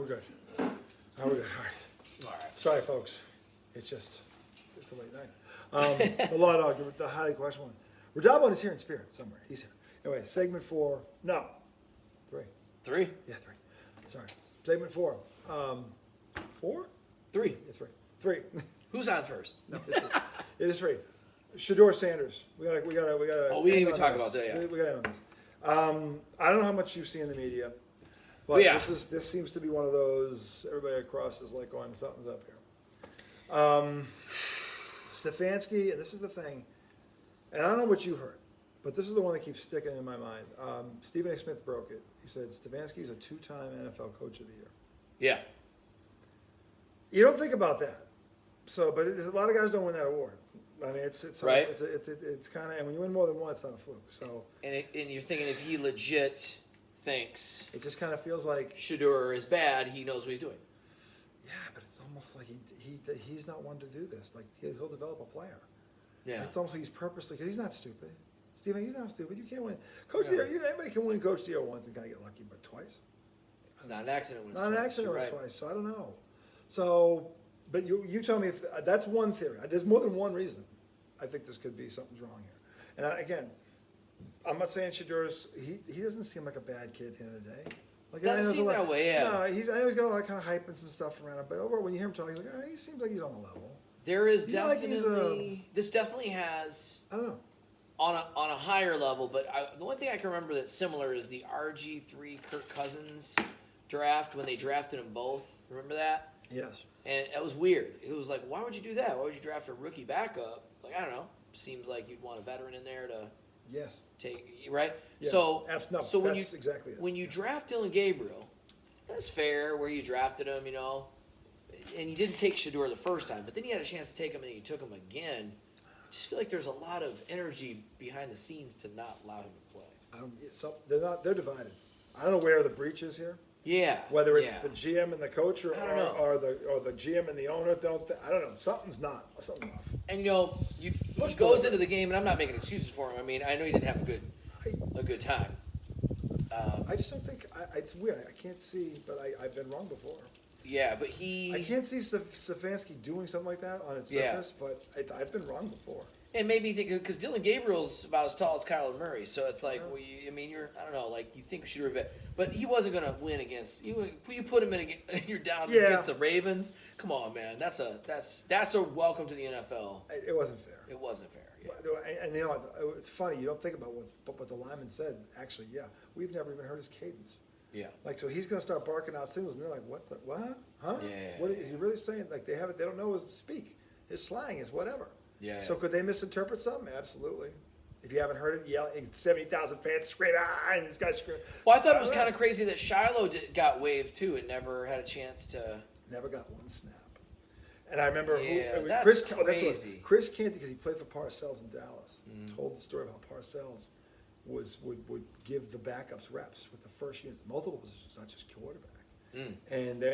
we're good. We're good. All right. Sorry, folks. It's a late night. The law dog, the highly questionable one. Radabon is here in spirit somewhere. He's here. Anyway, segment 4. No. 3. 3? Yeah, 3. Sorry. Segment 4. 4? 3. Yeah, 3. 3. Who's on first? No, it is 3. Shedeur Sanders. We gotta. Oh, we didn't even talk about that yet. We gotta end on this. I don't know how much you see in the media, but Yeah. this seems to be one of those. Everybody across is like going, something's up here. Stefanski, and this is the thing, and I don't know what you've heard, but this is the one that keeps sticking in my mind. Stephen A. Smith broke it. He said Stefanski's a 2-time NFL Coach of the Year. Yeah. You don't think about that. So, but a lot of guys don't win that award. I mean, it's right. It's kind of, and when you win more than one, it's not a fluke. So, and you're thinking if he legit thinks it just kind of feels like Shedeur is bad, he knows what he's doing. Yeah, but it's almost like he's not one to do this. Like he'll develop a player. Yeah, it's almost like he's purposely, because he's not stupid. Steven, he's not stupid. You can't win Coach of the Year. Anybody can win Coach of the Year once and kind of get lucky, but twice. It's not an accident. When it's not twice. An accident was right. Twice. So I don't know. So, but you tell me if that's one theory. There's more than one reason. I think this could be something's wrong here. And again, I'm not saying Shedeur's. He doesn't seem like a bad kid at the end of the day. Like, doesn't seem that way. Yeah. No, I know he's got all that kind of hype and some stuff around him. But overall, when you hear him talk, he's like, he seems like he's on the level. There is definitely this definitely has. I don't know. On a higher level, but the one thing I can remember that's similar is the RG3 Kirk Cousins draft when they drafted them both. Remember that? Yes. And it was weird. It was like, why would you do that? Why would you draft a rookie backup? Like, I don't know. Seems like you'd want a veteran in there to take, right? Yeah. So when that's exactly it. When you draft Dylan Gabriel, that's fair where you drafted him, you know, and you didn't take Shedeur the first time, but then you had a chance to take him and you took him again. I just feel like there's a lot of energy behind the scenes to not allow him to play. They're divided. I don't know where the breach is here. Yeah. Whether it's the GM and the coach or the GM and the owner, I don't know. Something's off. And you know, he goes into the game, and I'm not making excuses for him. I mean, I know he didn't have a good time. I just don't think it's weird. I can't see, but I've been wrong before. Yeah, but I can't see Stefanski doing something like that on its surface, but I've been wrong before. And maybe think because Dylan Gabriel's about as tall as Kyler Murray, so it's like, well, I don't know, like you think Shedeur a bit, but he wasn't going to win against you. Put him in you're down against the Ravens. Come on, man, that's a welcome to the NFL. It wasn't fair. It wasn't fair. Yeah. And you know, it's funny. You don't think about what the lineman said. Actually, we've never even heard his cadence. Yeah. Like, so he's going to start barking out signals, and they're like, what? Huh? Yeah. What is he really saying? Like, they don't know his speak. His slang is whatever. Yeah. So could they misinterpret something? Absolutely. If you haven't heard it, yelling, 70,000 fans scream, and this guy's screaming. Well, I thought it was kind of crazy that Shiloh got waived, too, and never had a chance to. Never got one snap. And I remember Chris Canty, because he played for Parcells in Dallas, told the story about Parcells would give the backups reps with the first units, multiple positions, not just quarterback. And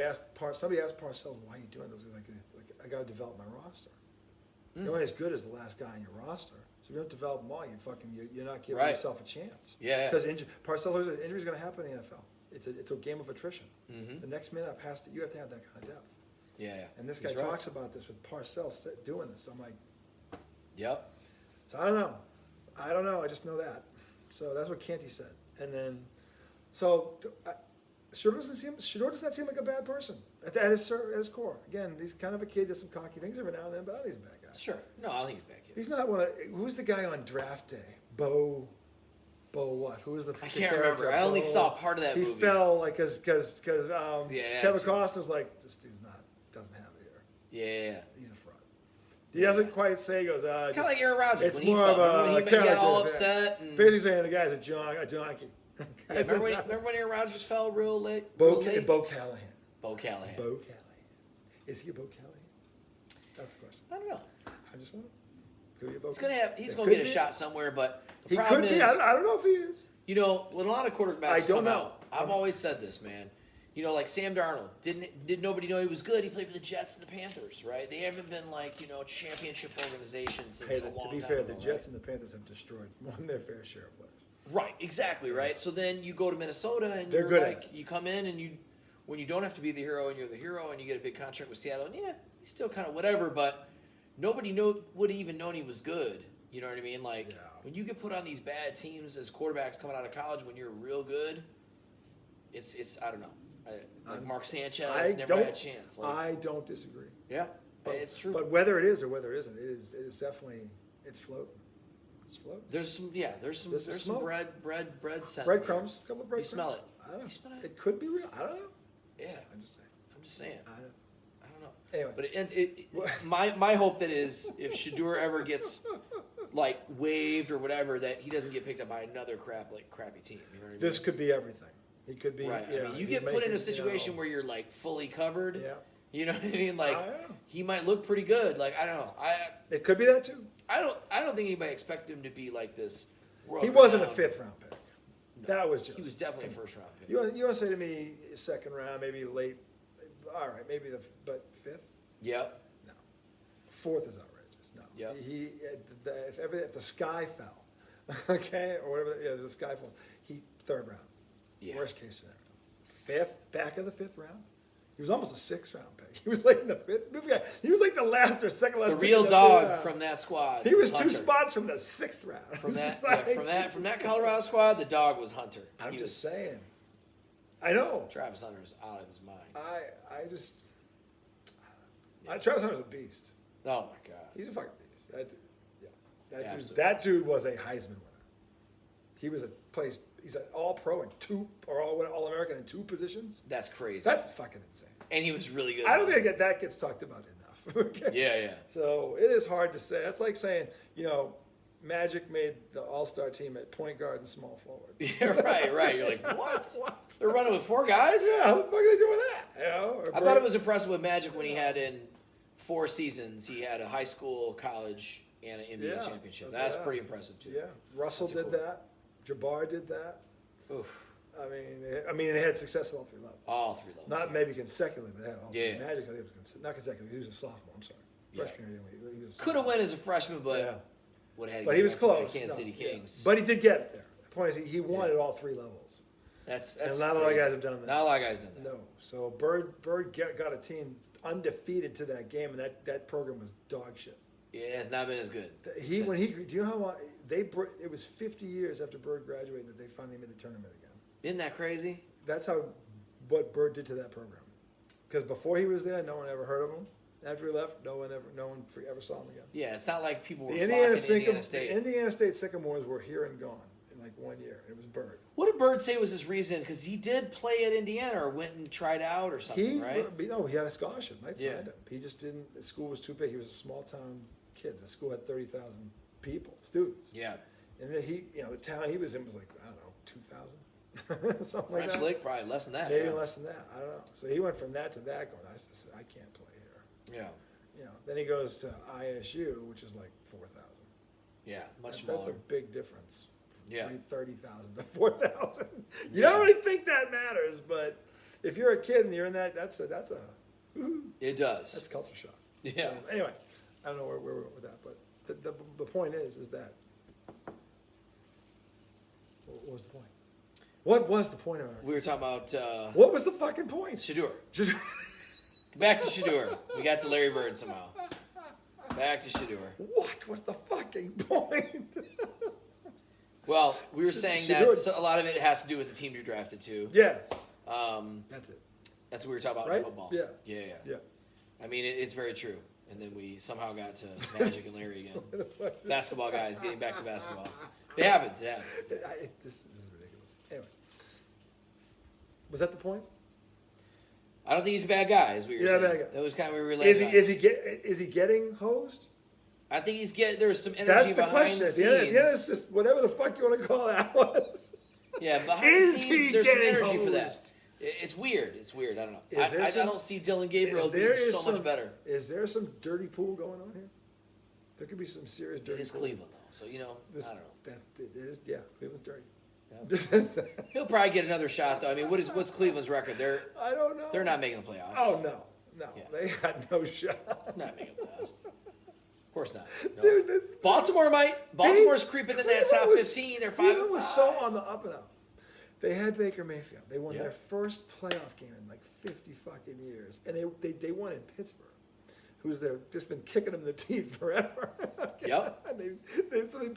somebody asked Parcells, why are you doing those? He was like, I got to develop my roster. You're only as good as the last guy on your roster. So if you don't develop them all, you're not giving yourself a chance. Yeah. Because Parcells, injury is going to happen in the NFL. It's a game of attrition. The next minute past it, you have to have that kind of depth. Yeah. And this guy talks about this with Parcells doing this. I'm like, yep. So I don't know. I just know that. So that's what Canty said. And then, Shedeur does not seem like a bad person at his core. Again, he's kind of a kid. Does some cocky things every now and then, but I don't think he's a bad guy. Sure. No, I don't think he's a bad kid. He's not one of. Who's the guy on draft day? Bo what? Who was the I can't remember. I only saw part of that movie. He fell like because Kevin Costner was like, this dude's doesn't have it here. Yeah. He's a fraud. He doesn't quite say, he goes, kind of like Aaron Rodgers. It's more of a character. He got all upset. And... Basically saying the guy's a junkie. Yeah, remember when Aaron Rodgers fell real late? Bo Callahan. Bo Callahan. Is he a Bo Callahan? That's the question. I don't know. I just wonder. Could be a Bo He's going to get a shot somewere, but the problem is... I don't know if he is. You know, when a lot of quarterbacks I don't come know. out, I've always said this, man. You know, like Sam Darnold, did nobody know he was good? He played for the Jets and the Panthers, right? They haven't been like, championship organizations since a long time. To be fair, the ago, Jets and the Panthers have destroyed more than their fair share of players. Right, exactly, right? So then you go to Minnesota and They're good like, you come in and you when you don't have to be the hero and you're the hero and you get a big contract with Seattle, and yeah, he's still kind of whatever, but nobody would have even known he was good. You know what I mean? Like, when you get put on these bad teams as quarterbacks coming out of college when you're real good, it's I don't know. Like Mark Sanchez never had a chance. Like, I don't disagree. Yeah, it's true. But whether it is or whether it isn't, it is definitely, it's floating. It's floating. There's some bread scent. Breadcrumbs. A couple of breadcrumbs. You smell it. I don't know. You smell it. It could be real. I don't know. Yeah. I'm just saying. I don't know. Anyway. But my hope that is if Shedeur ever gets like waived or whatever, that he doesn't get picked up by another crappy team. You know what I mean? This could be everything. He could be. Right. Yeah, I mean, you get put in a situation where you're like fully covered. Yeah. You know what I mean? Like he might look pretty good. Like I don't know. It could be that too. I don't think anybody expected him to be like this. He wasn't a 5th round pick. No, that was just. He was definitely a 1st round pick. You want to say to me 2nd round, maybe late? All right, maybe but 5th. Yep. No, 4th is outrageous. No. Yep. If the sky fell, okay, or whatever. Yeah, the sky falls. 3rd round. Yeah. Worst case scenario. 5th, back of the 5th round. He was almost a 6th round pick. He was late in the 5th. He was like the last or second last. The real dog from that squad. He was Hunter. 2 spots from the 6th round. From that Colorado squad, the dog was Hunter. I'm just saying. I know. Travis Hunter's out of his mind. Travis Hunter's a beast. Oh my god. He's a fucking beast. That dude was a Heisman winner. He was he's an all-pro in 2 or all-American in 2 positions. That's crazy. That's fucking insane. And he was really good. I don't think that gets talked about enough. Okay? Yeah. So it is hard to say. That's like saying, Magic made the All-Star team at point guard and small forward. Yeah, right. You're like, what? They're running with 4 guys? Yeah, how the fuck are they doing that? I thought it was impressive with Magic when he had in 4 seasons, he had a high school, college, and an NBA championship. That's pretty impressive too. Yeah, Russell did that. Jabbar did that. Oof. I mean, they had success at all 3 levels. All 3 levels. Not maybe consecutively, but they had all 3. Yeah. Magic, I think, was not consecutively. He was a sophomore. I'm sorry. Freshman year, he was. Could have went as a freshman, but But he was close. Kansas City Kings. But he did get it there. The point is, he won at all 3 levels. That's and not a lot of guys have done that. Not a lot of guys done that. No. So Bird got a team undefeated to that game, and that program was dog shit. Yeah, it has not been as good. Do you know how long it was 50 years after Bird graduated that they finally made the tournament again? Isn't that crazy? That's what Bird did to that program. Because before he was there, no one ever heard of him. After he left, no one ever saw him again. Yeah, it's not like people were The flocking to Indiana State. The Indiana State Sycamores were here and gone in like 1 year. It was Bird. What did Bird say was his reason? Because he did play at Indiana or went and tried out or something, right? No, he had a scholarship. Knight signed him. He just didn't. The school was too big. He was a small town kid. The school had 30,000 students. Yeah. And then the town he was in was like, I don't know, 2,000, something like that. French Lick, probably less than that. Maybe less than that. I don't know. So he went from that to that, going, I can't play here. Yeah. Then he goes to ISU, which is like 4,000. Yeah, much smaller. That's a big difference. Yeah. 30,000 to 4,000. You don't really think that matters, but if you're a kid and you're in that, that's a. It does. That's culture shock. Yeah. So, anyway, I don't know where we're with that, but the point is that. What was the point? What was the point of it? We were talking about. What was the fucking point? Shedeur. Back to Shedeur. We got to Larry Bird somehow. Back to Shedeur. What was the fucking point? Well, we were saying that a lot of it has to do with the teams you drafted too. Yeah. That's it. That's what we were talking about right? in football. Yeah. I mean, it's very true. And then we somehow got to Magic and Larry again. Basketball guys, getting back to basketball. It happens. This is ridiculous. Anyway. Was that the point? I don't think he's a bad guy, as we were saying. Bad guy. That was kind of what we realized. Is he getting hosed? I think he's getting. There's some energy That's the behind question. the scenes. At the end it's just whatever the fuck you want to call that was. Yeah, behind the scenes, there's some energy for that. It's weird. I don't know. I don't see Dylan Gabriel being so much better. Is there some dirty pool going on here? There could be some serious dirty pool. It is Cleveland, though. So, I don't know. Cleveland's dirty. Yeah. He'll probably get another shot, though. I mean, what's Cleveland's record? I don't know. They're not making the playoffs. Oh, no. Yeah. They got no shot. Not making the playoffs. Of course not. No. Dude, Baltimore might. Baltimore's creeping in that top 15. They're 5-5. Cleveland was so on the up and up. They had Baker Mayfield. They won Yeah. their first playoff game in like 50 fucking years. And they won in Pittsburgh, who's just been kicking them in the teeth forever. Yep. And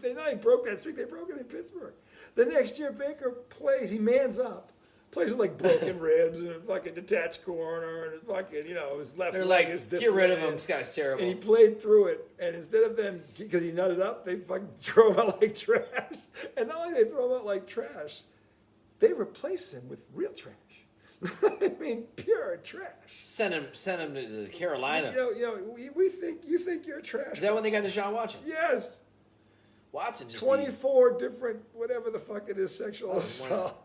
they not only broke that streak, they broke it in Pittsburgh. The next year, Baker plays, he mans up, plays with like broken ribs and a fucking detached corner and fucking, his left They're leg like, is this get rid way. of him. This guy's terrible. And he played through it, and instead of them, because he nutted up, they fucking throw him out like trash. And not only they throw him out like trash, they replace him with real trash. I mean, pure trash. Send him to Carolina. You think you're trash. Is that when they got Deshaun Watson? Yes. Watson just 24 different, whatever the fuck it is, sexual assault.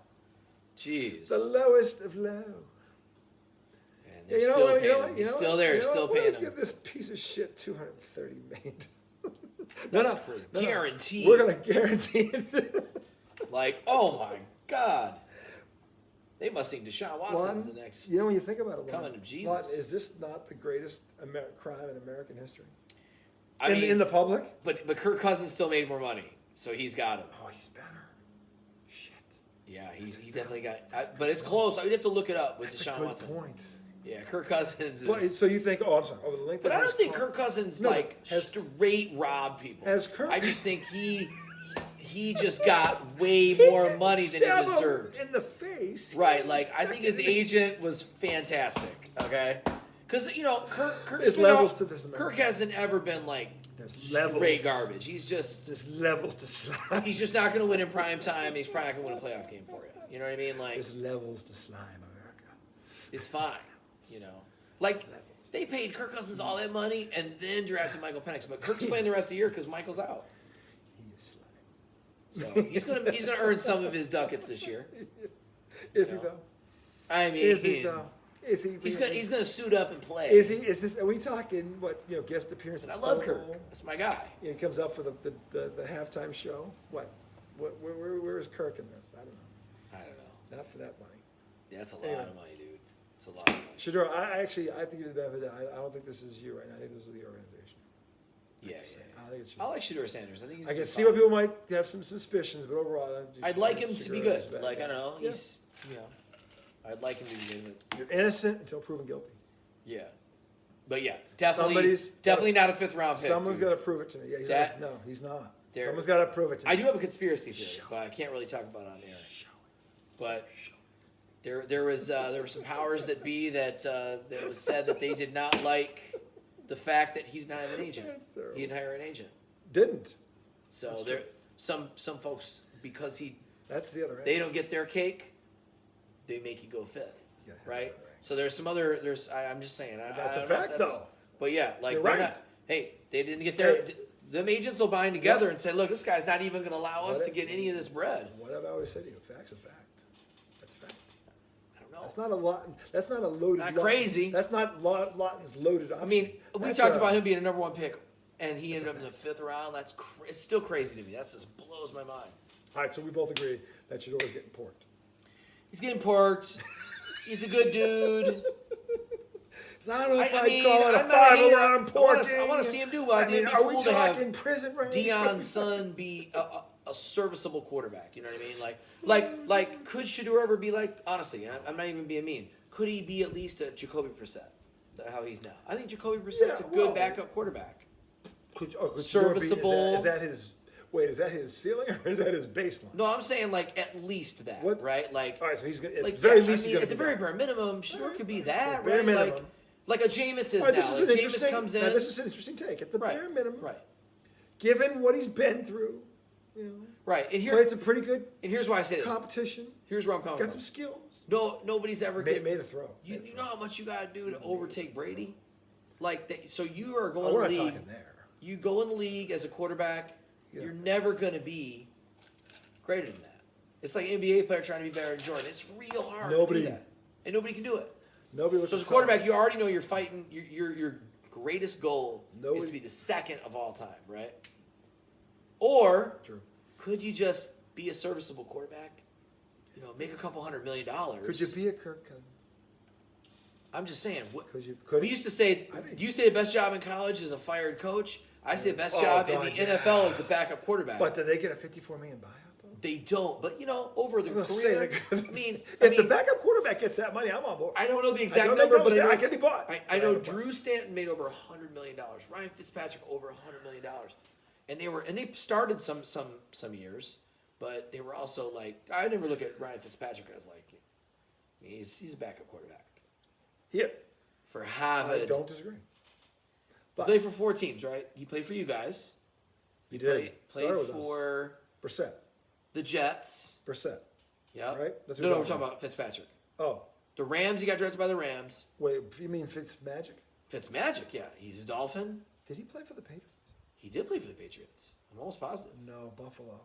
Jeez. The lowest of low. And they're still paying him. He's still there. Still We're paying gonna him. give this piece of shit $230 million. That's crazy. Guaranteed. We're gonna guarantee it. Like, oh my God. They must think Deshaun Watson's the next. When you think about it, coming of Jesus. Lon, is this not the greatest crime in American history? I mean, in the public? But Kirk Cousins still made more money, so he's got it. Oh, he's better. Shit. Yeah, he definitely got. But it's close. We'd have to look it up with That's Deshaun a good Watson. point. Yeah, Kirk Cousins is. But, so you think? Oh, I'm sorry. Over the length But of I his don't think career- Kirk Cousins No, like straight robbed people. Has Kirk- I just think he just got way He more didn't money than stab he him deserved. in the face. Right, like I think his agent was fantastic. Okay, because Kirk's There's been levels out- to this, America. Kirk hasn't ever been like There's levels. straight garbage. He's There's levels to slime. he's just not going to win in prime time. He's probably not going to win a playoff game for you. You know what I mean? Like There's levels to slime, America. it's fine. Like they paid Kirk Cousins all that money and then drafted Michael Penix, but Kirk's playing the rest of the year because Michael's out. He is slime. So he's gonna earn some of his ducats this year. Is he though? I mean, Is he though? Is he? He's really? gonna suit up and play. Is he? Is this? Are we talking what? Guest appearance? And at I the love Pro Kirk. Bowl? That's my guy. He comes up for the halftime show. What? Where is Kirk in this? I don't know. I don't know. Not for that money. That's a lot Anyway. of money, dude. It's a lot of money. Shedeur, I have to give you the benefit. I don't think this is you right now. I think this is the organization. Yeah. I think it's you. I like Shedeur Sanders. I think he's. I can good see fine. why people might have some suspicions, but overall, I'd like him to be Shedeur good. is better. Like I don't know. Yeah. He's I'd like him to be good. But, You're innocent until proven guilty. yeah. But yeah, definitely not a fifth round pick. Someone's got to prove it to me. Yeah, he's That- no, he's not. there- Someone's got to prove it to me. I do have a conspiracy theory, but I can't really talk about it on air. But there were some powers that be that was said that they did not like the fact that he did not have an agent. That's terrible. He didn't hire an agent. Didn't. So That's there true. some folks because That's the other end. they don't get their cake, they make you go fifth, You gotta have right? the other end. So I'm just saying. That's I a don't know if fact, that's- though. But yeah, like You're they're right. not. Hey, they didn't get their. Hey. Them agents will bind together and say, "Look, this guy's not even going to allow us What to get any of this bread." What have I always said to you? Fact's a fact. That's a fact. I don't know. That's not a lot. That's not a loaded. Not Lawton. crazy. That's not Lawton's loaded option. I mean, we That's talked a- about him being a number one pick, and he ended a up in the fact. fifth round. It's still crazy to me. That just blows my mind. All right, so we both agree that Shedeur's getting porked. He's getting porked. He's a good dude. So I don't know if I I'd mean, call it a I'm not a hater. five-alarm porking. I wanna see him do well. I I think mean, it'd be are we cool to have talking prison range? Dion's son be a serviceable quarterback. You know what I mean? Like could Shedeur ever be like? Honestly, and I'm not even being mean. Could he be at least a Jacoby Brissett? How he's now. I think Jacoby Brissett's Yeah, a good well, backup quarterback. Could Shedeur be- Serviceable. Is that his? Wait, is that his ceiling or is that his baseline? No, I'm saying like at least that, What? right? Like, All right, so he's gonna, at like the very yeah, least I he's mean, gonna at the be very that. bare minimum, Shedeur could be So that, bare right? minimum. Like a Jameis is All right, now. this is Like an Jameis interesting. comes Now, in, this is an interesting take. At the right? bare minimum, Right, given what he's been through, you know, right. And played some pretty good here's why I say this. competition, Here's where I'm coming got from. some skills, No, nobody's ever made a throw. You, Made a you throw. know how much you got to do to overtake Brady? Like, so you are going Oh, we're to not league. talking there. You go in the league as a quarterback. Yeah. You're never going to be greater than that. It's like an NBA player trying to be better than Jordan. It's real hard Nobody- to do that, and nobody can do it. Nobody looks So as at a quarterback, you already know you're fighting. Your greatest goal Nobody- is to be the second of all time, right? Or True. could you just be a serviceable quarterback? You know, make a couple $100 million. Could you be a Kirk Cousins? I'm just saying. What, Could you? Could we he? used to say, I think- do you say the best job in college is a fired coach? I say the best Oh, job in God, the yeah. NFL is the backup quarterback. But did they get a $54 million buyout though? They don't, but over the I'm gonna career, say I the mean, backup quarterback gets that money, I'm on board. I don't know the exact don't number, make but no I know mistake, I can be bought. I know Drew Stanton made over $100 million. Ryan Fitzpatrick over $100 million, and they started some years, but they were also like, I never look at Ryan Fitzpatrick as like he's a backup quarterback. Yeah, For Harvard. I don't disagree. He played for 4 teams, right? He played for you guys. He did. Played Started with for Brissett. the Jets. Brissett. Yeah. Right? That's No, what we're we're talking about Fitzpatrick. Oh, The Rams, he got drafted by the Rams. wait, you mean Fitzmagic? Fitzmagic, yeah. He's a Dolphin. Did he play for the Patriots? He did play for the Patriots. I'm almost positive. No, Buffalo.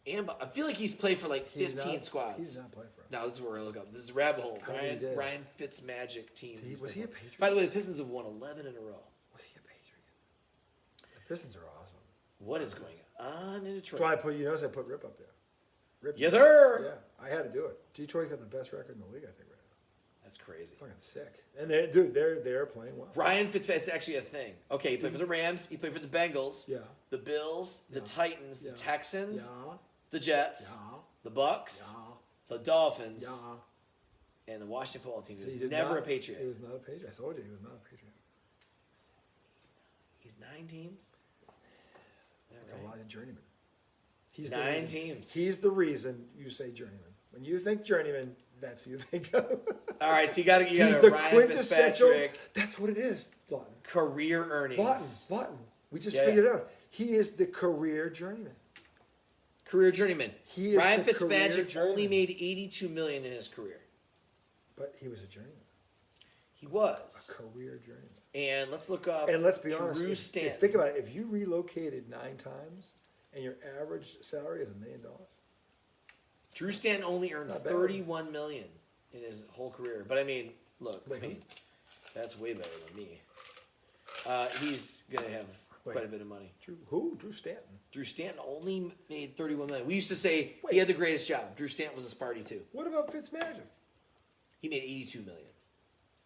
And I feel like he's played for like 15 squads. He did not play for him. Now this is where I look up. This is rabbit hole. I think he did. Ryan Fitzmagic teams. he's Was he played a for. Patriot? By the way, the Pistons have won 11 in a row. Was he a Patriot? The Pistons are awesome. What is going on in Detroit? That's why I put Rip up there. Rip. Yes, sir. Yeah, I had to do it. Detroit's got the best record in the league, I think, right now. That's crazy. Fucking sick. And they're playing well. Ryan Fitzpatrick, it's actually a thing. Okay, he played for the Rams. He played for the Bengals. Yeah. The Bills. The Yeah. Titans. The Yeah. Texans. Yeah. The Jets. Yeah. The Bucks. Yeah. The Dolphins. Yeah. And the Washington football team. See, He he was did never not- a Patriot. He was not a Patriot. I told you he was not a Patriot. He's 9 teams. That's Right. a lot of journeyman. He's 9 reason. teams. He's the reason you say journeyman. When you think journeyman, that's who you think of. All right, so you got He's a the Ryan quintessential. Fitzpatrick That's what it is, Lawton. career earnings. Lawton. We just Yeah. figured it out. He is the career journeyman. Career journeyman. He is Ryan the career Fitzpatrick only journeyman. made $82 million in his career. But he was a journeyman. He A was. career journeyman. And let's look up. And let's be honest. Drew If, Stanton. think about it. If you relocated 9 times and your average salary is $1 million, Drew Stanton only earned not bad. $31 million in his whole career. But I mean, look, Wait, who? that's way better than me. He's gonna have quite a bit of money. Drew Stanton. Drew Stanton only made $31 million. We used to say Wait. he had the greatest job. Drew Stanton was a Sparty too. What about Fitzmagic? He made $82 million. in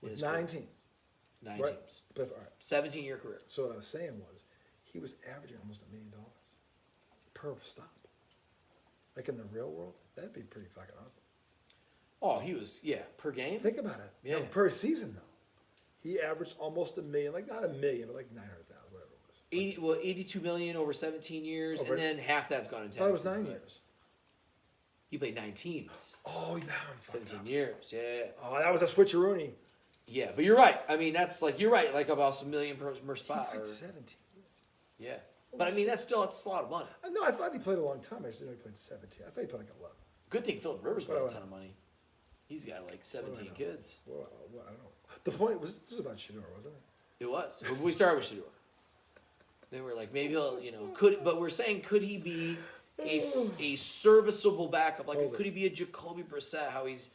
With his 9 career. teams. 9 Right. teams. But, all right. 17-year career. So what I was saying was, he was averaging almost $1 million per stop. Like in the real world, that'd be pretty fucking awesome. Oh, he was, per game. Think about it. Yeah. No, per season though, he averaged almost $1 million, like not $1 million, but like 900,000, whatever it was. 82 million over 17 years, Over- and then half that's gone in I taxes. thought it was 9 but years. He played 9 teams, Oh, now I'm fucking 17 up. years. Yeah, Oh, that was a switcheroony. yeah. But you're right. I mean, that's like you're right. Like about $1 million per He spot. played Or, 17 years. yeah, but I mean that's a lot of money. No, I thought he played a long time. I just didn't know he played 17. I thought he played like 11. Good thing Philip Rivers made What a do I ton of money. He's got like What 17 do I know? kids. Well, I don't know. The point was, this was about Shedeur, wasn't it? It was. We started with Shedeur. They were like, maybe he'll, but we're saying, could he be a serviceable backup? Like, Hold it. could he be a Jacoby Brissett? How he's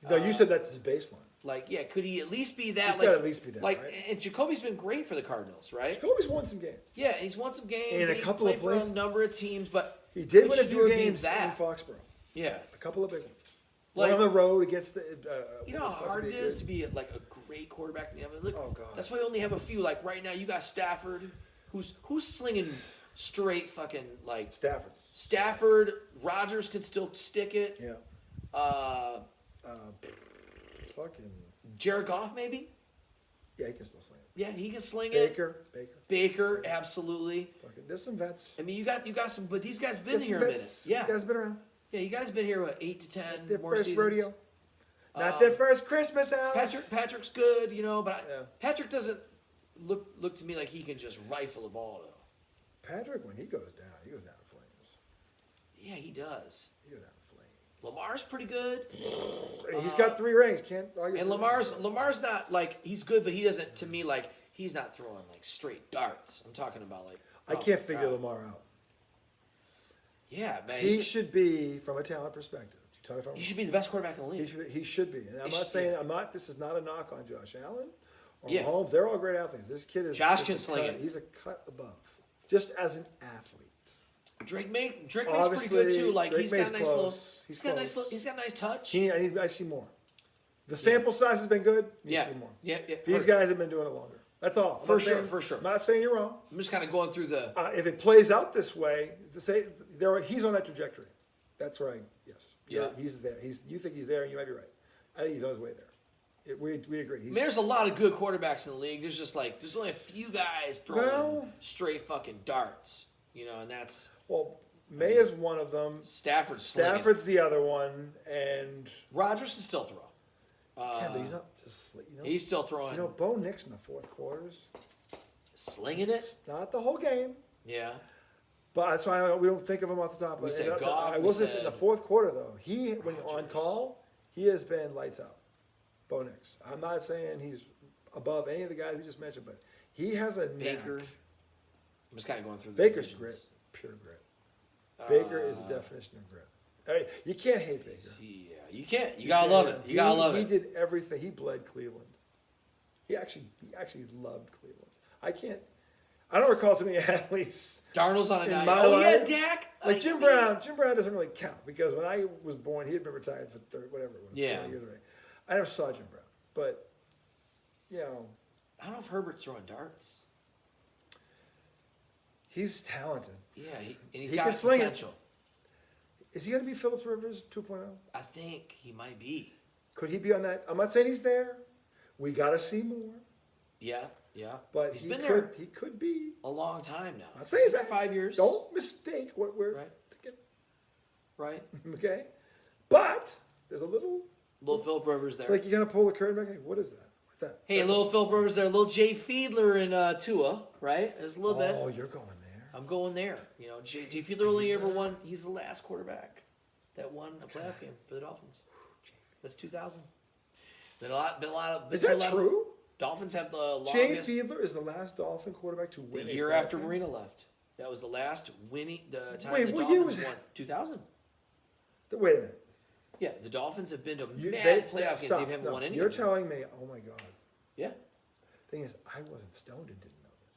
No, you said that's his baseline. like, could he at least be that? He's like, gotta at least be that, Like, right? and Jacoby's been great for the Cardinals, right? Jacoby's won some games. Yeah, and he's won some games. In a and he's couple of played for places. a number of teams, but He did could win a few Shedeur be games in that? Foxborough. Yeah. A couple of big ones. Like- One on the road against the. You know how hard it is to be like a great quarterback in the NFL? Look, Oh, God. That's why we only have a few. Like right now, you got Stafford, who's slinging straight fucking like Stafford's. Stafford. Rodgers can still stick it. Yeah. Fucking. Jared Goff, maybe. Yeah, he can still sling it. Yeah, he can sling it. Baker, absolutely. Fucking. There's some vets. I mean, you got some, but these guys been There's some here a minute. vets. Yeah, These guys been around. yeah, you guys been here what 8 to 10 Their more first seasons. rodeo. Not their first Christmas, Alex. Patrick's good, but Yeah. Patrick doesn't look to me like he can just rifle the ball though. Patrick, when he goes down in flames. Yeah, he does. He goes down in flames. Lamar's pretty good, He's got 3 rings. Can't argue. and with Lamar's not like he's good, but he doesn't to me like he's not throwing like straight darts. I'm talking about like I can't figure Lamar out. Yeah, man, He should be, from a talent perspective. he should be the best quarterback in the league. He should be. And I'm not saying this is not a knock on Josh Allen or Yeah. Mahomes. They're all great athletes. This kid is Josh just can a sling cut- it. He's a cut above, just as an athlete. Drake May's pretty Obviously, good too. Like Drake he's got May's a nice little, close. He's close. he's got a nice touch. I see more. The sample size has been good. You see more. Yeah. These guys have been doing it longer. That's all. For sure. I'm not saying you're wrong. I'm just kind of going through the. If it plays out this way, he's on that trajectory. That's right. Yes. Yeah. He's there. You think he's there, and you might be right. I think he's on his way there. We agree. I mean, there's a lot of good quarterbacks in the league. There's only a few guys throwing straight fucking darts, and that's. Well, May is one of them. Stafford's the other one, and Rodgers can still throw. yeah, but he's not just he's still throwing. Bo Nix in the fourth quarters, slinging it. It's not the whole game. Yeah. But that's why we don't think of him off the top. We said Goff. I wasn't in the fourth quarter though. When you're on call, he has been lights out. Bo Nix. I'm not saying he's above any of the guys we just mentioned, but he has a Baker. knack. I'm just kind of going through. Baker's grit, pure grit. Baker is the definition of grit. I mean, you can't hate Baker. Yeah, you can't. You gotta love it. You gotta love it. He did everything. He bled Cleveland. He actually loved Cleveland. I don't recall too many athletes. Darnold's on a in night. my Oh life. yeah, Dak. Like Jim Brown. Jim Brown doesn't really count because when I was born, he had been retired for 30, whatever it was. Yeah. 20 years already. I never saw Jim Brown, but I don't know if Herbert's throwing darts. he's talented. Yeah, he's He got can sling it. potential. Is he going to be Phillips Rivers 2.0? I think he might be. Could he be on that? I'm not saying he's there. We got to see more. Yeah. But he's he been could, there he could be. a long time now. I'm not saying he's that. 5 years. Don't mistake what we're Right. thinking. Right. Okay? But there's a little, Little Philip Rivers there. like you got to pull the curtain back. Hey, what is that? What's that? Hey, That's little Philip Rivers there. Little Jay Fiedler and Tua, right? There's a little bit. Oh, you're going there. I'm going there. Jay Fiedler only ever won. He's the last quarterback that won a playoff game for the Dolphins. That's 2000. Been a lot of. Is that true? Dolphins have the longest. Jay Fiedler is the last Dolphin quarterback to win the a year playoff after game? Marina left. That was the last winning. The time Wait, the what year Dolphins was won. 2000. Wait a minute. Yeah, the Dolphins have been to They- mad playoff games. stop. They haven't No, won any. You're of them. telling me, oh my God. Yeah. Thing is, I wasn't stoned and didn't know this.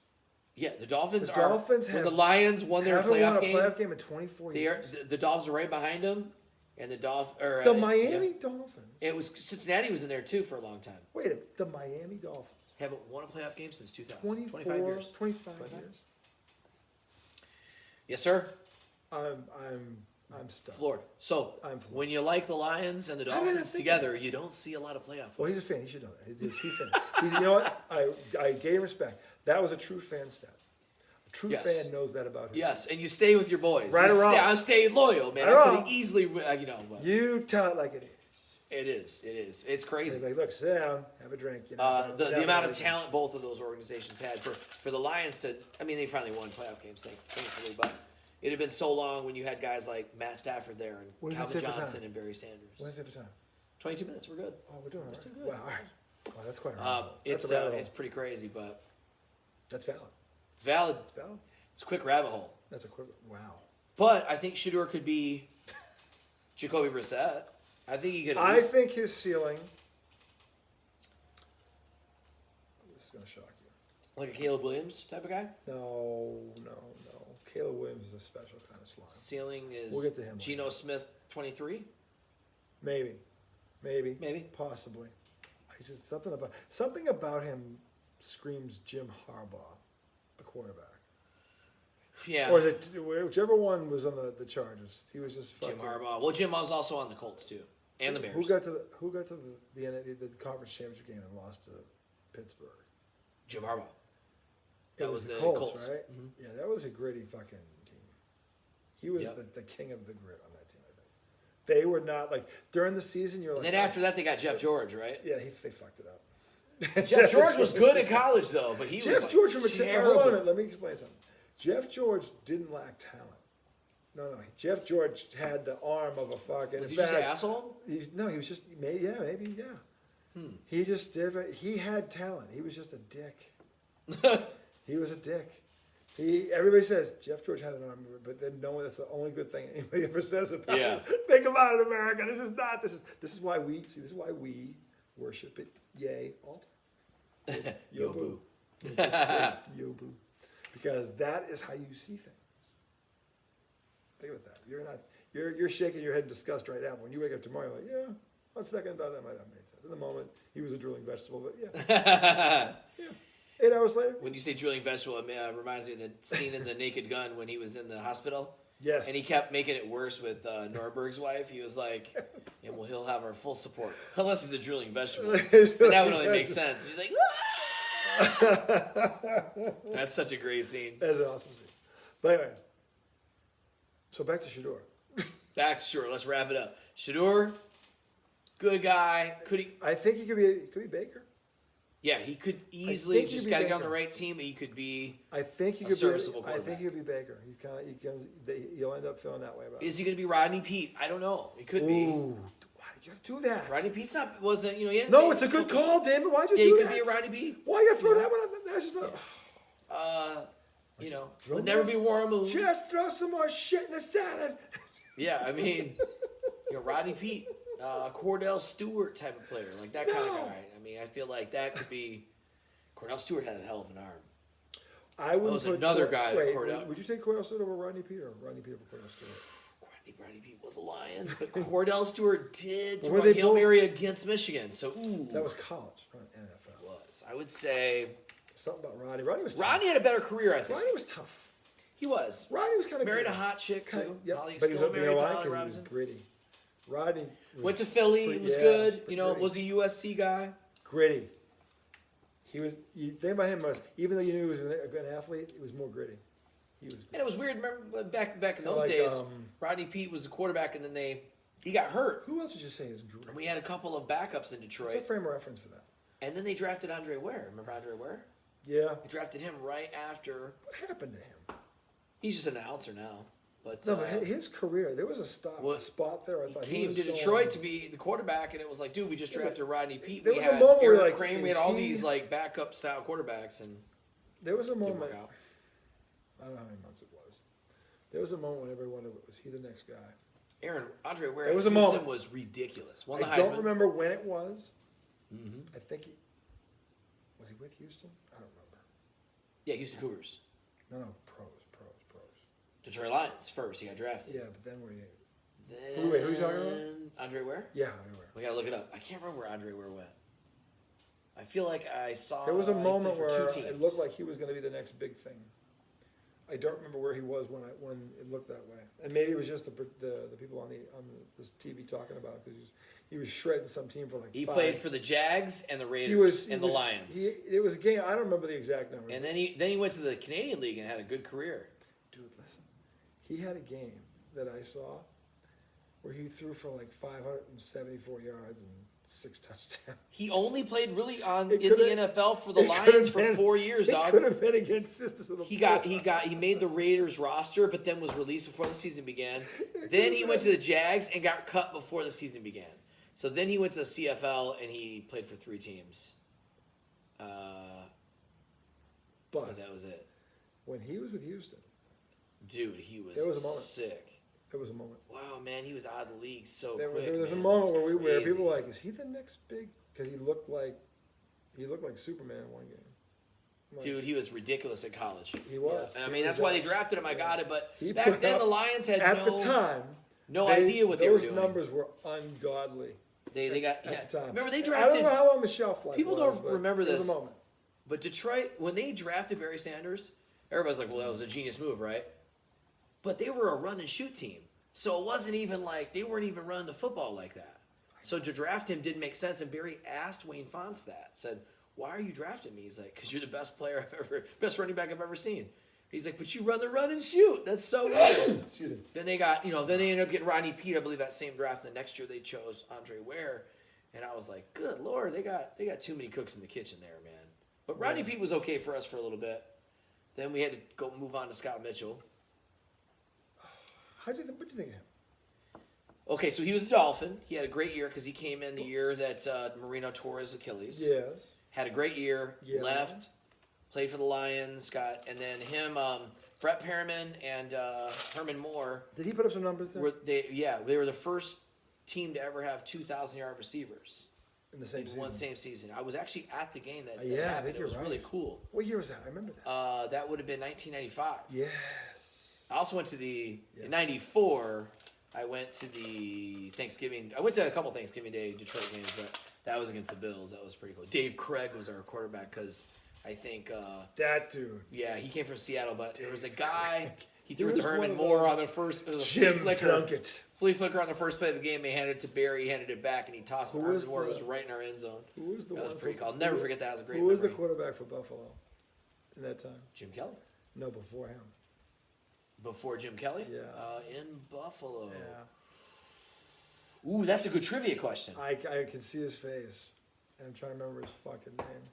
Yeah, the Dolphins The are. Dolphins when have- the Lions won their Haven't playoff won a game. playoff game in 24 They are, years. the Dolphins are right behind them, and the The Miami Dolphins. It was Cincinnati was in there too for a long time. Wait a minute. The Miami Dolphins. Haven't won a playoff game since 2000. 25 years. 25 years. Yes, sir. I'm stuck. Floored. So I'm floored. when you like the Lions and the How did I Dolphins think together, you don't see a lot of playoff. Well, he's a fan. He should know that. He's a true fan. You know what? I gave him respect. That was a true fan stat. A true Yes. fan knows that about his Yes, and you stay with your boys. Right You or wrong. I'm staying loyal, man. Right or I could wrong. have easily, but You tell it like it is. it is. It is. It's crazy. He's like, look, sit down, have a drink. The amount of talent both of those organizations had for the Lions to, I mean, they finally won playoff games, thankfully, but it had been so long when you had guys like Matt Stafford there and What does it Calvin say for Johnson time? and Barry Sanders. What is it for time? 22 minutes, we're good. Oh, we're doing all right. too good. Wow, all right. Wow, that's quite a rabbit hole. That's It's a rabbit hole. it's pretty crazy, but That's valid. it's valid. Valid? It's a quick rabbit hole. That's a quick. Wow. But I think Shedeur could be Jacoby Brissett. I think he could. At I least, think his ceiling. This is gonna shock you. like a Caleb Williams type of guy. No. Caleb Williams is a special kind of slime. Ceiling is We'll get to him Geno later. Smith 23. Maybe. Maybe. Possibly. It's just something about him screams Jim Harbaugh, the quarterback. Yeah. Or is it whichever one was on the Chargers? He was just Jim fucking. Harbaugh. Well, Jim was also on the Colts too, and the Bears. Who got to the conference championship game and lost to Pittsburgh? Jim Harbaugh. It That was was the the Colts, Colts. right? Mhm. Yeah, that was a gritty fucking team. He was Yep. the king of the grit on that team, I think. They were not like during the season. You're like, And then after that, they got Jeff George, right? yeah, they fucked it up. Jeff George was good in college though, but he Jeff was George like, from terrible. hold on a minute. Let me explain something. Jeff George didn't lack talent. No. Jeff George had the arm of a fucking. Was he in just an fact, asshole? He was just maybe. He just did. He had talent. He was just a dick. He was a dick. Everybody says Jeff George had an arm, but then no one. That's the only good thing anybody ever says about Yeah. it. Think about it, America. This is why we see. This is why we worship it. Yay, alt. Yo boo. Yo boo. Because that is how you see things. Think about that. You're shaking your head in disgust right now. When you wake up tomorrow, you're like, yeah, on second thought, that might have made sense. In the moment, he was a drooling vegetable, but yeah. 8 hours later. When you say drilling vegetable, it reminds me of the scene in The Naked Gun when he was in the hospital Yes. And he kept making it worse with Norberg's wife. He was like, "And well, he'll have our full support unless he's a drooling vegetable." And that would only make sense. He's like, "Ah!" That's such a great scene. That's an awesome scene. But anyway, so back to Shedeur. Sure. Let's wrap it up. Shedeur, good guy. Could he? I think he could be Baker. Yeah, he could easily think he just could got be to get on the Baker. right team. But he could be. I think he A could serviceable be. I think quarterback. he could be Baker. You'll end up feeling that way about it. Is he going to be Rodney Pete? I don't know. He could be. Ooh, why did you do that? Rodney Pete's wasn't. He hadn't No, made it's a a good couple- call, David. Why'd you Yeah, do he that? could be a Rodney Pete. Why you throw that one up? That's just not. Will never be Warren Moon. Just throw some more shit in the salad. Yeah, I mean, Rodney Pete, Cordell Stewart type of player, like that kind of No. guy. I mean, I feel like that could be. Cordell Stewart had a hell of an arm. I wouldn't was put another guy that Wait, Cordell- would you say Cordell Stewart over Rodney Peter or Rodney Peter over Cordell Stewart? Rodney Pete was a Lion, but Cordell Stewart did Were throw a they Hail both- Mary against Michigan. So, ooh. That was college, not NFL. was. I would say Something about Rodney. Rodney was tough. Rodney had a better career, I think. Rodney was tough. He was. Rodney was kind of Married a hot chick, too. Yep. Holly But he was still up the married to why? Holly Because he was Robinson. gritty. Rodney was Went to Philly, was yeah, good. pretty gritty. Was a USC guy. gritty. You think about him as, even though you knew he was a good athlete, he was more gritty. He was And it was weird. Remember back in those Like, days, Rodney Pete was the quarterback, and then he got hurt. Who else would you say is gritty? And we had a couple of backups in What's Detroit, a frame of reference for that? and then they drafted Andre Ware. Remember Andre Ware? Yeah. They drafted him right after. What happened to him? He's just an announcer now, but No, but his career, there was a spot there. I thought he came was to going- Detroit to be the quarterback, and it was like, dude, we just drafted Rodney Pete. there We was a had moment where, Eric like, Crane. We is had all he- these like backup style quarterbacks, and There was a didn't moment. work out. I don't know how many months it was. There was a moment when everyone wondered, was he the next guy? Andre Ware There was a at Houston moment. was ridiculous. Won the I don't Heisman. remember when it was. Mm-hmm. I think was he with Houston? I don't remember. Yeah, Houston Cougars. No, pros. Detroit Lions first. He got drafted. Yeah, but then were you? Then, Wait, who you talking about? Andre Ware? Yeah, everywhere. We gotta look it up. I can't remember where Andre Ware went. I feel like I saw. There was a he moment played for where two it teams. looked like he was going to be the next big thing. I don't remember where he was when it looked that way, and maybe it was just the people on this TV talking about it because he was shredding some team for like. He 5. played for the Jags and the Raiders He and was, the Lions. It was a game. I don't remember the exact number. And then he went to the Canadian League and had a good career. Dude, listen. He had a game that I saw where he threw for like 574 yards and 6 touchdowns. He only played really in It the could've- NFL for the it Lions could've for been- 4 years, It dog. could have been against Sisters of the He made the Raiders roster, but then was released before the season began. Then he went to the Jags and got cut before the season began. So then he went to the CFL and he played for 3 teams. But that was it. When he was with Houston, Dude, he was There was a moment. sick. there was a moment. Wow, man, he was out of the league so There quick. was a man. moment It's where crazy. people were like, "Is he the next big?" Because he looked like Superman in one game. Like, Dude, he was ridiculous at college. He was. And I He mean, was that's why they out. drafted him. I got it. But He back put then, up- the Lions had at the time, no idea what they were doing. Those numbers were ungodly. They got at the time. Remember they I don't drafted. know how long the shelf life People was. don't but remember there was this. a moment. But Detroit, when they drafted Barry Sanders, everybody's like, "Well, that was a genius move, right?" But they were a run and shoot team, so it wasn't even like they weren't even running the football like that. So to draft him didn't make sense. And Barry asked Wayne Fontes that, said, "Why are you drafting me?" He's like, "Because you're the best best running back I've ever seen." He's like, "But you run the run and shoot. That's so good." Excuse me. Then they got, then they ended up getting Rodney Pete, I believe, that same draft. And the next year they chose Andre Ware. And I was like, good Lord, they got too many cooks in the kitchen there, man. But Rodney Pete was okay for us for a little bit. Then we had to go move on to Scott Mitchell. What do you think of him? Okay, so he was a Dolphin. He had a great year because he came in the year that Marino tore his Achilles. Yes. Had a great year. Yeah. Left. Played for the Lions. And then him, Brett Perriman and Herman Moore. Did he put up some numbers there? They were the first team to ever have 2,000-yard receivers In the same in season. one same season. I was actually at the game that Yeah, I happened. think It you're was really right. cool. What year was that? I remember that. That would have been 1995. Yes. I also went to the Yes. in '94. I went to the Thanksgiving. I went to a couple Thanksgiving Day Detroit games, but that was against the Bills. That was pretty cool. Dave Craig was our quarterback because I think That dude. he came from Seattle, but there was a guy. He threw it to Herman Moore on the first. It was a Jim Plunkett. Flea flicker on the first play of the game. They handed it to Barry. He handed it back, and he tossed it. Herman Moore. It was right in our end zone. Who was the that one? was pretty cool. I'll never forget that. It was a great Who was the memory. quarterback for Buffalo in that time? Jim Kelly. No, before him. Before Jim Kelly? Yeah. In Buffalo. Yeah. Ooh, that's a good trivia question. I can see his face, and I'm trying to remember his fucking name.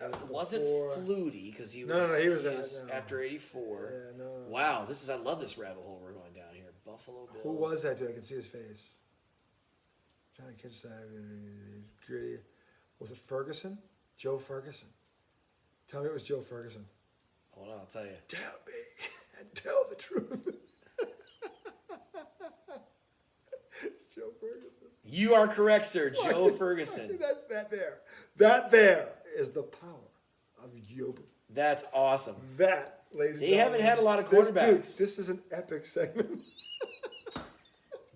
It wasn't Flutie because he was. No, he was after '84. Yeah, no. Wow, I love this rabbit hole we're going down here. Buffalo Bills. Who was that dude? I can see his face. Trying to catch that. Gritty. Was it Ferguson? Joe Ferguson. Tell me it was Joe Ferguson. Hold on, I'll tell you. Tell me and tell the truth. It's Joe Ferguson. You are correct, sir. Joe Ferguson. That there is the power of Yobu. That's awesome. That, ladies and They gentlemen. haven't had a lot of quarterbacks. This is an epic segment.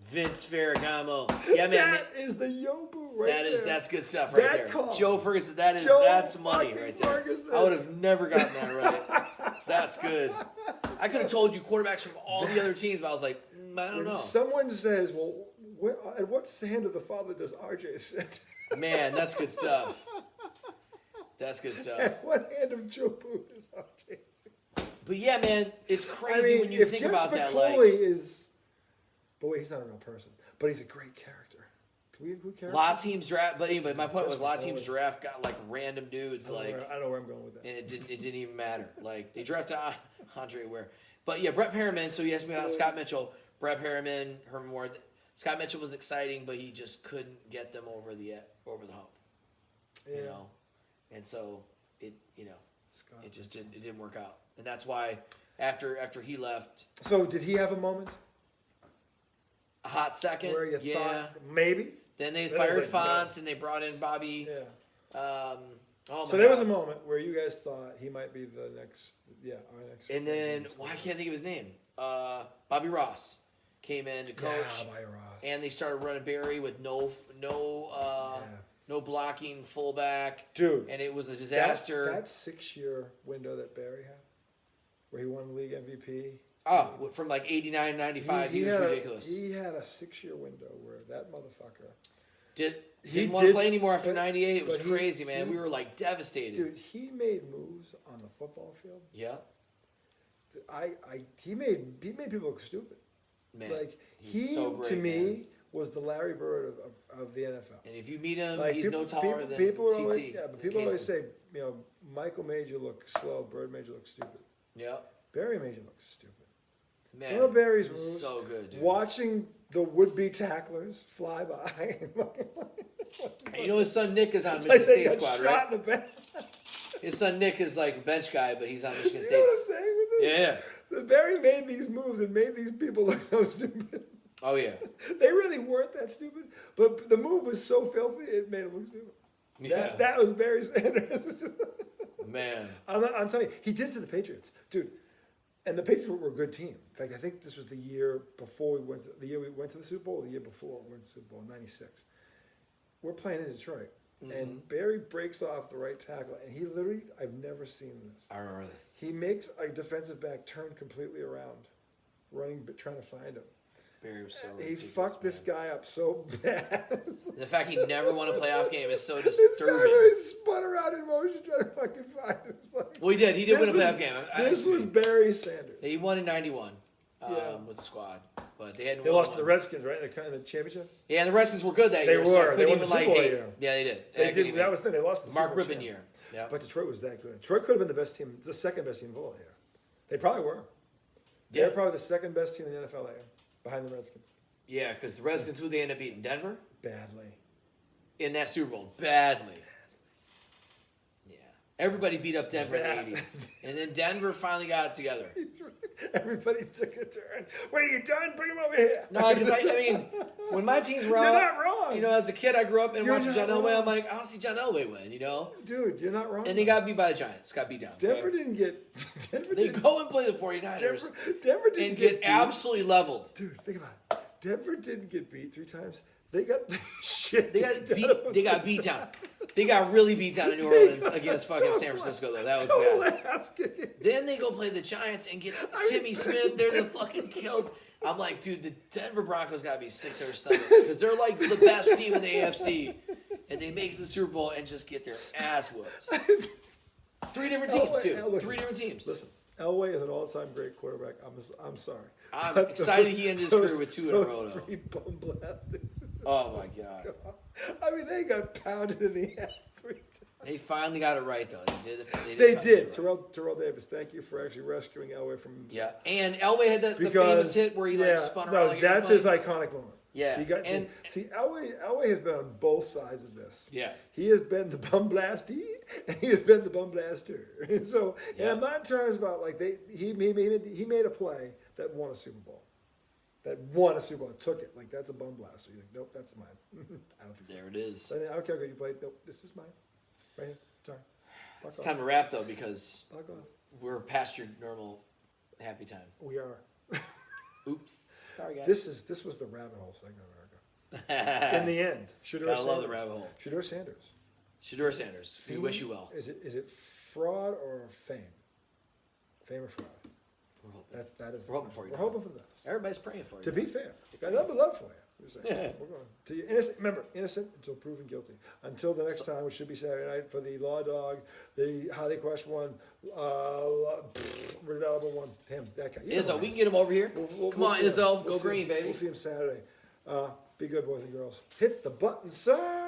Vince Ferragamo. Yeah, man. That is the Yobu right there. That's good stuff right That there. call. Joe Ferguson, that's money right there. Ferguson. I would have never gotten that right. That's good. I could have told you quarterbacks from all the other teams, but I was like, I don't know. Someone says, well, at what hand of the Father does RJ sit? Man, that's good stuff. That's good stuff. At what hand of Jobu does RJ sit? But yeah, man, it's crazy when you think about that. But wait, he's not a real person. But he's a great character. Can we include characters? A lot of teams draft, but anyway, my point was a lot of teams draft got like random dudes, I know where I'm going with that. and it didn't even matter. Like they drafted Andre Ware, but yeah, Brett Perriman. So you asked me about Scott Mitchell, Brett Perriman, Herman Moore. Scott Mitchell was exciting, but he just couldn't get them over the hump. Yeah. You know, and so it Scott it just didn't work out, and that's why after he left, So did he have a moment a hot second, where you yeah. thought maybe? Then they Then I was fired like, Fonts and they brought in Bobby. Yeah. Oh So my there was God. a moment where you guys thought he might be the next, our next. And then, I can't think of his name. Bobby Ross came in to coach, Yeah, by Ross. and they started running Barry with no blocking fullback, Dude, and it was a disaster. That 6-year window that Barry had, where he won the league MVP. From like 89 to 95, he was ridiculous. He had a 6-year window where that motherfucker didn't want to play anymore after but- 98. It was but crazy, man. We were like devastated. Dude, he made moves on the football field. Yeah, He made people look stupid. man. Like he's he so great, to me man. was the Larry Bird of the NFL. And if you meet him, Like he's no taller than people CT. always, but people always Casey. say, Michael made you look slow, Bird made you look stupid. Yeah, Barry made you look stupid. man. Some of Barry's it was moves, so good, dude. watching the would-be tacklers fly by. And you know his son Nick is on Like Michigan they State got squad, shot right? in the back. His son Nick is like a bench guy, but he's on Michigan You know State. what I'm saying with this? Yeah. So Barry made these moves and made these people look so stupid. Oh yeah. They really weren't that stupid, but the move was so filthy it made them look stupid. Yeah. That was Barry Sanders. Man. I'm telling you, he did it to the Patriots, dude. And the Patriots were a good team. In fact, I think this was the year before we went to the Super Bowl, or the year before we went to the Super Bowl in '96. We're playing in Detroit, and Barry breaks off the right tackle, and he literally, I've never seen this. I remember that. He makes a defensive back turn completely around, trying to find him. Barry was so He ridiculous, fucked this man. guy up so bad. The fact he never won a playoff game is so This guy disturbing. was spun around in motion trying to fucking find him. It's like, Well, he did. He did win a this playoff was- game. This was Barry Sanders. He won in '91 Yeah. with the squad, but they hadn't. They won lost to the one. Redskins, right, in the championship? Yeah, and the Redskins were good that They year. So I were. couldn't They won even the Super like Bowl hate. year. Yeah, they did. They I couldn't did. even- That was the thing. They lost the Mark Super Bowl Rippon champ. year. Yeah. But Detroit was that good. Detroit could have been the best team, the second best team of all that year. They probably were. They Yeah. were probably the second best team in the NFL that year, behind the Redskins. Yeah, because the Redskins, who they ended up beating? Denver? Badly. In that Super Bowl. Badly. Yeah. Everybody beat up Denver Bad. in the 80s. And then Denver finally got it together. Everybody took a turn. Wait, are you done? Bring him over here. No, because I mean, when my teams were You're out, not wrong. you know, as a kid, I grew up and You're watching not John Elway. wrong. I'm like, I don't see John Elway win, you know? Dude, you're not wrong. And they got beat by the Giants. Got beat down. Denver okay? didn't get. Denver They didn't, go and play the 49ers Denver didn't and get get beat. absolutely leveled. Dude, think about it. Denver didn't get beat 3 times. They got shit. They got kicked beat. out of They them got beat 3 down. times. They got really beat down in New Orleans against fucking San Francisco, though. That was Total bad. ass kicking. Then they go play the Giants and get Timmy Smith. They're the fucking killed. I'm like, dude, the Denver Broncos got to be sick to their stomach because they're like the best team in the AFC. And they make it to the Super Bowl and just get their ass whooped. 3 different teams, too. Listen, 3 different teams. Listen, Elway is an all-time great quarterback. I'm sorry. I'm But excited he ended his career with 2 in a row, Those though. 3 bum blastings. Oh, my God. I mean, they got pounded in the ass 3 times. They finally got it right, though. They did They finally did. get it right. Terrell Davis, thank you for actually rescuing Elway from. Yeah, and Elway had the famous hit where he like spun around. No, like that's an his airplane. iconic moment. Yeah, And see, Elway has been on both sides of this. Yeah. He has been the bum blastee, and he has been the bum blaster. And so, Yeah. and I'm not in terms about like he made a play that won a Super Bowl. Took it. Like, that's a bum blaster. You're like, nope, that's mine. I don't think so. There it is. I don't care how good you played. Nope, this is mine. Right here. Sorry. It's time to wrap though because Fuck off. we're past your normal happy time. We are. Oops. Sorry, guys. This was the rabbit hole segment, America. In the end, Shedeur I Sanders. love the rabbit hole. Shedeur Sanders. Shedeur Sanders. We wish you well. Is it fraud or fame? Fame or fraud? We're hoping. That is. We're hoping for you. We're hoping for the best. Everybody's praying for you. To be fair, I love love for you. We're saying, we're going to you. Innocent. Remember, innocent until proven guilty. Until the next time, which should be Saturday night for the Law Dog, the How They Crush one, Redalba one. Him, that guy. You know Izzo, him. we can get him over here. Come on, see him. Izzo. Go see green, him. baby. We'll see him Saturday. Be good, boys and girls. Hit the button, sir.